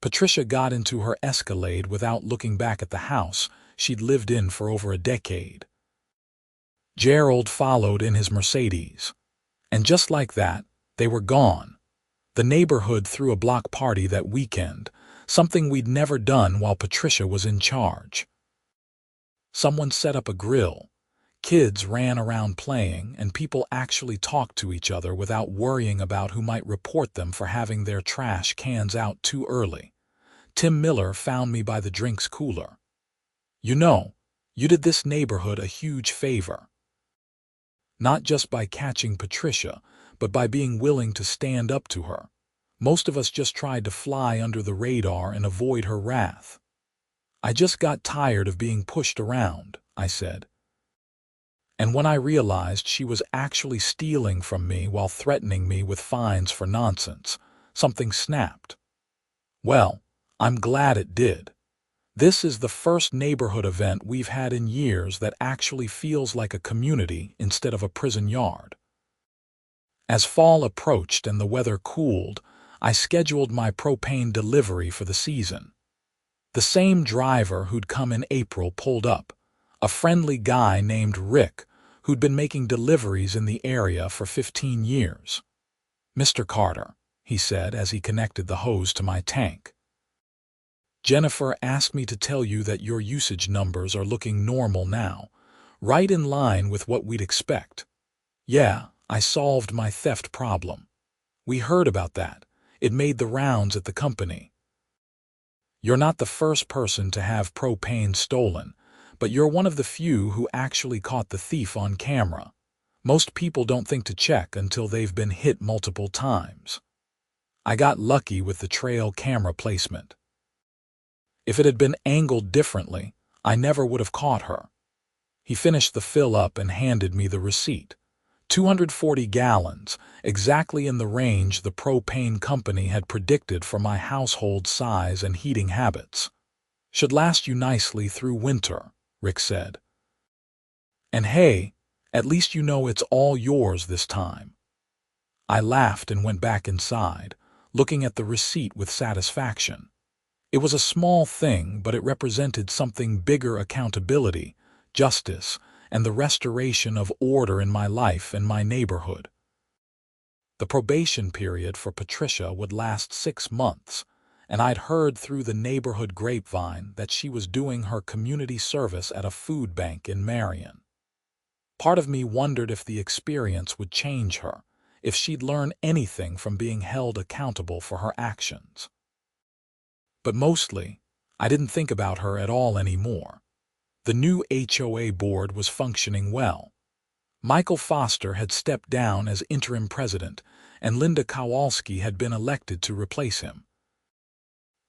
Patricia got into her Escalade without looking back at the house she'd lived in for over a decade. Gerald followed in his Mercedes. And just like that, they were gone. The neighborhood threw a block party that weekend, something we'd never done while Patricia was in charge. Someone set up a grill. Kids ran around playing, and people actually talked to each other without worrying about who might report them for having their trash cans out too early. Tim Miller found me by the drinks cooler. "You know, you did this neighborhood a huge favor. Not just by catching Patricia, but by being willing to stand up to her. Most of us just tried to fly under the radar and avoid her wrath." "I just got tired of being pushed around," I said. And when I realized she was actually stealing from me while threatening me with fines for nonsense, something snapped. Well, I'm glad it did. This is the first neighborhood event we've had in years that actually feels like a community instead of a prison yard. As fall approached and the weather cooled, I scheduled my propane delivery for the season. The same driver who'd come in April pulled up, a friendly guy named Rick, who'd been making deliveries in the area for 15 years. "Mr. Carter," he said as he connected the hose to my tank. "Jennifer asked me to tell you that your usage numbers are looking normal now, right in line with what we'd expect. Yeah, I solved my theft problem. We heard about that. It made the rounds at the company. You're not the first person to have propane stolen, but you're one of the few who actually caught the thief on camera. Most people don't think to check until they've been hit multiple times. I got lucky with the trail camera placement. If it had been angled differently, I never would have caught her." He finished the fill-up and handed me the receipt. 240 gallons, exactly in the range the propane company had predicted for my household size and heating habits. "Should last you nicely through winter," Rick said. "And hey, at least you know it's all yours this time." I laughed and went back inside, looking at the receipt with satisfaction. It was a small thing, but it represented something bigger: accountability, justice, and the restoration of order in my life and my neighborhood. The probation period for Patricia would last 6 months, and I'd heard through the neighborhood grapevine that she was doing her community service at a food bank in Marion. Part of me wondered if the experience would change her, if she'd learn anything from being held accountable for her actions. But mostly, I didn't think about her at all anymore. The new HOA board was functioning well. Michael Foster had stepped down as interim president, and Linda Kowalski had been elected to replace him.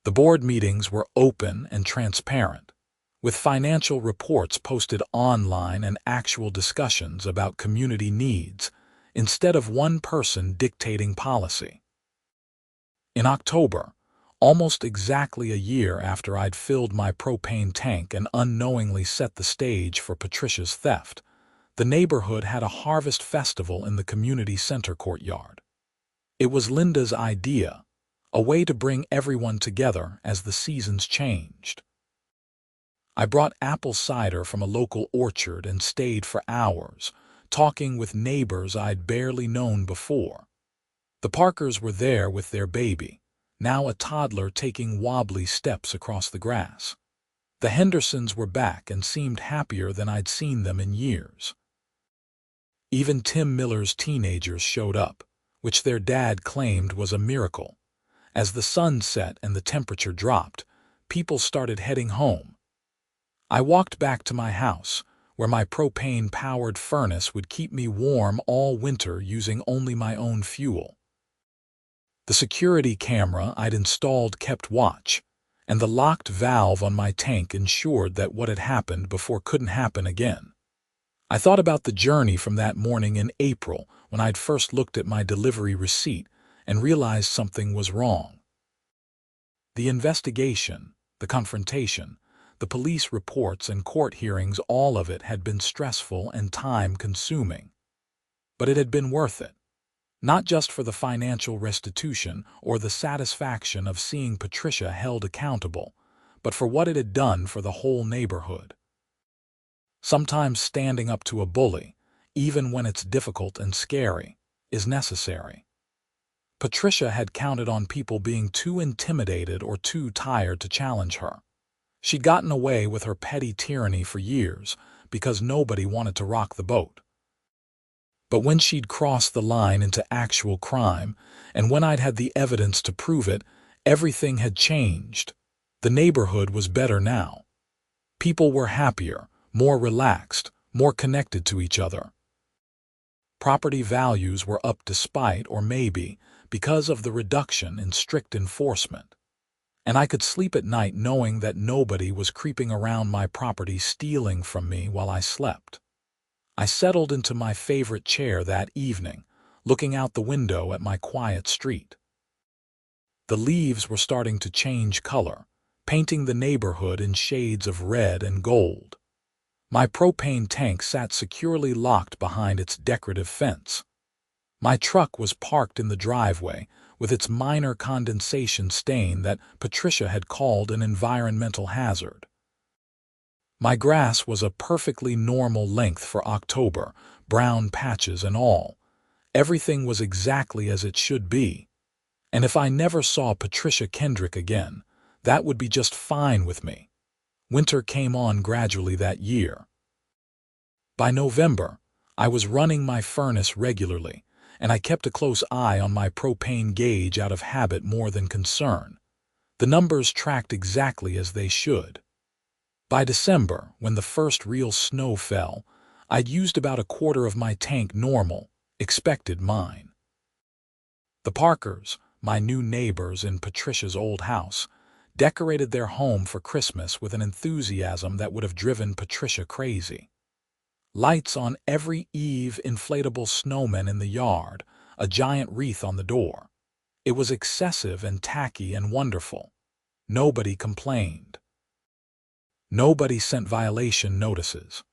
The board meetings were open and transparent, with financial reports posted online and actual discussions about community needs, instead of one person dictating policy. In October, almost exactly a year after I'd filled my propane tank and unknowingly set the stage for Patricia's theft, the neighborhood had a harvest festival in the community center courtyard. It was Linda's idea, a way to bring everyone together as the seasons changed. I brought apple cider from a local orchard and stayed for hours, talking with neighbors I'd barely known before. The Parkers were there with their baby, now a toddler taking wobbly steps across the grass. The Hendersons were back and seemed happier than I'd seen them in years. Even Tim Miller's teenagers showed up, which their dad claimed was a miracle. As the sun set and the temperature dropped, people started heading home. I walked back to my house, where my propane-powered furnace would keep me warm all winter using only my own fuel. The security camera I'd installed kept watch, and the locked valve on my tank ensured that what had happened before couldn't happen again. I thought about the journey from that morning in April when I'd first looked at my delivery receipt and realized something was wrong. The investigation, the confrontation, the police reports and court hearings, all of it had been stressful and time-consuming. But it had been worth it. Not just for the financial restitution or the satisfaction of seeing Patricia held accountable, but for what it had done for the whole neighborhood. Sometimes standing up to a bully, even when it's difficult and scary, is necessary. Patricia had counted on people being too intimidated or too tired to challenge her. She'd gotten away with her petty tyranny for years because nobody wanted to rock the boat. But when she'd crossed the line into actual crime, and when I'd had the evidence to prove it, everything had changed. The neighborhood was better now. People were happier, more relaxed, more connected to each other. Property values were up despite, or maybe, because of the reduction in strict enforcement. And I could sleep at night knowing that nobody was creeping around my property stealing from me while I slept. I settled into my favorite chair that evening, looking out the window at my quiet street. The leaves were starting to change color, painting the neighborhood in shades of red and gold. My propane tank sat securely locked behind its decorative fence. My truck was parked in the driveway with its minor condensation stain that Patricia had called an environmental hazard. My grass was a perfectly normal length for October, brown patches and all. Everything was exactly as it should be. And if I never saw Patricia Kendrick again, that would be just fine with me. Winter came on gradually that year. By November, I was running my furnace regularly, and I kept a close eye on my propane gauge out of habit more than concern. The numbers tracked exactly as they should. By December, when the first real snow fell, I'd used about a quarter of my tank normal, expected mine. The Parkers, my new neighbors in Patricia's old house, decorated their home for Christmas with an enthusiasm that would have driven Patricia crazy. Lights on every eve, inflatable snowmen in the yard, a giant wreath on the door. It was excessive and tacky and wonderful. Nobody complained. Nobody sent violation notices.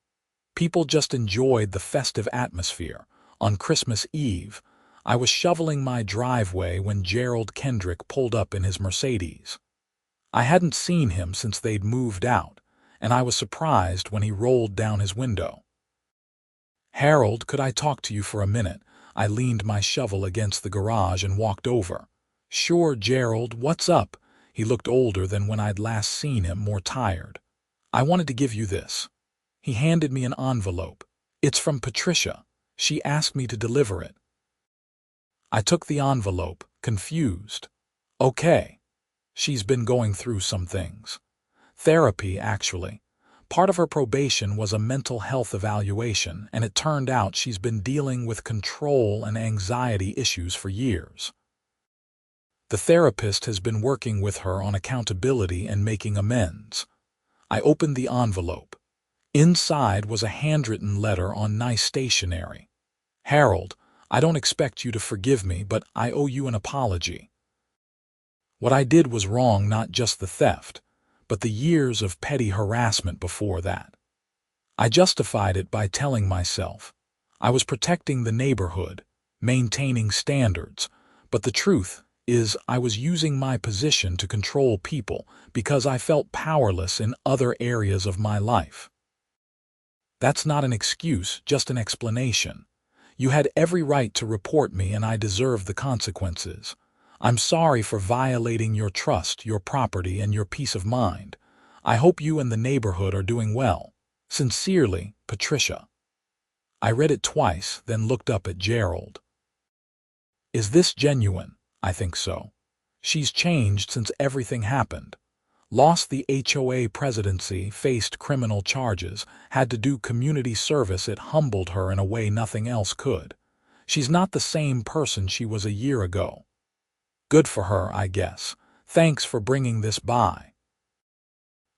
People just enjoyed the festive atmosphere. On Christmas Eve, I was shoveling my driveway when Gerald Kendrick pulled up in his Mercedes. I hadn't seen him since they'd moved out, and I was surprised when he rolled down his window. "Harold, could I talk to you for a minute?" I leaned my shovel against the garage and walked over. "Sure, Gerald, what's up?" He looked older than when I'd last seen him, more tired. "I wanted to give you this." He handed me an envelope. "It's from Patricia. She asked me to deliver it." I took the envelope, confused. Okay. She's been going through some things. Therapy, actually. Part of her probation was a mental health evaluation, and it turned out she's been dealing with control and anxiety issues for years. The therapist has been working with her on accountability and making amends. I opened the envelope. Inside was a handwritten letter on nice stationery. "Harold, I don't expect you to forgive me, but I owe you an apology. What I did was wrong, not just the theft, but the years of petty harassment before that. I justified it by telling myself I was protecting the neighborhood, maintaining standards, but the truth is I was using my position to control people because I felt powerless in other areas of my life. That's not an excuse, just an explanation. You had every right to report me, and I deserve the consequences. I'm sorry for violating your trust, your property, and your peace of mind. I hope you and the neighborhood are doing well. Sincerely, Patricia." I read it twice, then looked up at Gerald. "Is this genuine?" "I think so. She's changed since everything happened. Lost the HOA presidency, faced criminal charges, had to do community service. It humbled her in a way nothing else could. She's not the same person she was a year ago. Good for her, I guess. Thanks for bringing this by."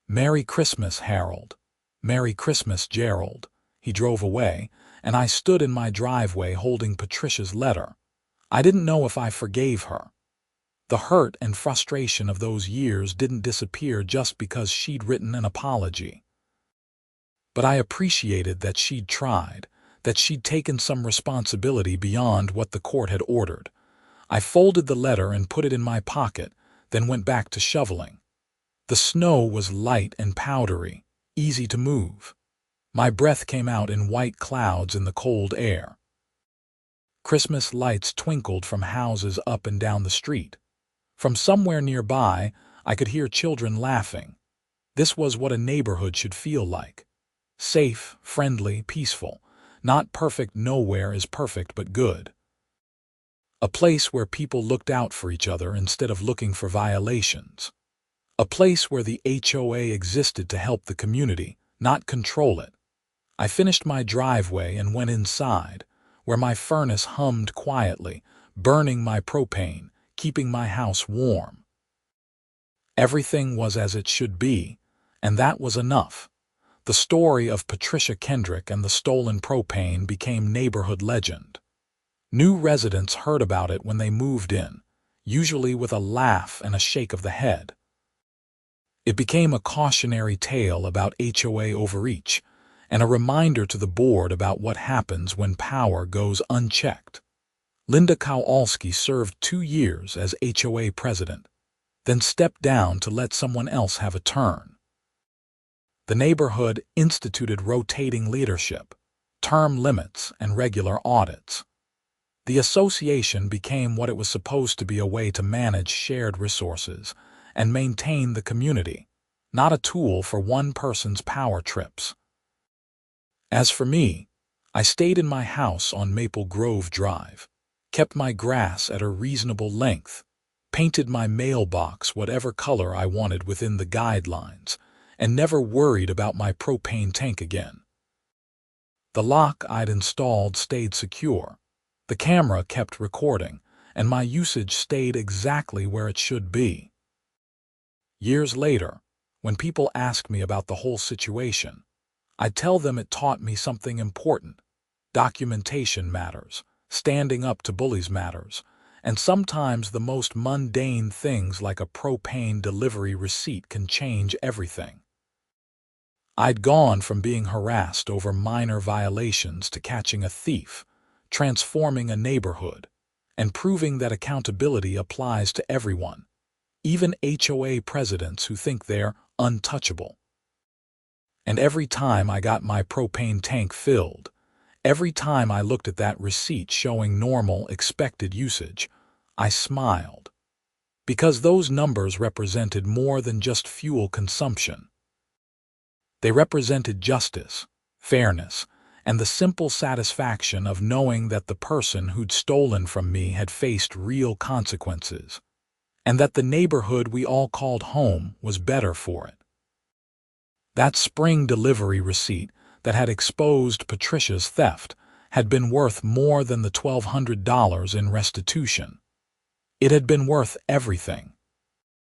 "Merry Christmas, Harold." "Merry Christmas, Gerald." He drove away, and I stood in my driveway holding Patricia's letter. I didn't know if I forgave her. The hurt and frustration of those years didn't disappear just because she'd written an apology. But I appreciated that she'd tried, that she'd taken some responsibility beyond what the court had ordered. I folded the letter and put it in my pocket, then went back to shoveling. The snow was light and powdery, easy to move. My breath came out in white clouds in the cold air. Christmas lights twinkled from houses up and down the street. From somewhere nearby, I could hear children laughing. This was what a neighborhood should feel like. Safe, friendly, peaceful. Not perfect. Nowhere is perfect but good. A place where people looked out for each other instead of looking for violations. A place where the HOA existed to help the community, not control it. I finished my driveway and went inside, where my furnace hummed quietly, burning my propane, keeping my house warm. Everything was as it should be, and that was enough. The story of Patricia Kendrick and the stolen propane became neighborhood legend. New residents heard about it when they moved in, usually with a laugh and a shake of the head. It became a cautionary tale about HOA overreach, and a reminder to the board about what happens when power goes unchecked. Linda Kowalski served 2 years as HOA president, then stepped down to let someone else have a turn. The neighborhood instituted rotating leadership, term limits, and regular audits. The association became what it was supposed to be: a way to manage shared resources and maintain the community, not a tool for one person's power trips. As for me, I stayed in my house on Maple Grove Drive, kept my grass at a reasonable length, painted my mailbox whatever color I wanted within the guidelines, and never worried about my propane tank again. The lock I'd installed stayed secure, the camera kept recording, and my usage stayed exactly where it should be. Years later, when people ask me about the whole situation, I tell them it taught me something important. Documentation matters, standing up to bullies matters, and sometimes the most mundane things like a propane delivery receipt can change everything. I'd gone from being harassed over minor violations to catching a thief, transforming a neighborhood, and proving that accountability applies to everyone, even HOA presidents who think they're untouchable. And every time I got my propane tank filled, every time I looked at that receipt showing normal, expected usage, I smiled. Because those numbers represented more than just fuel consumption. They represented justice, fairness, and the simple satisfaction of knowing that the person who'd stolen from me had faced real consequences, and that the neighborhood we all called home was better for it. That spring delivery receipt that had exposed Patricia's theft had been worth more than the $1,200 in restitution. It had been worth everything.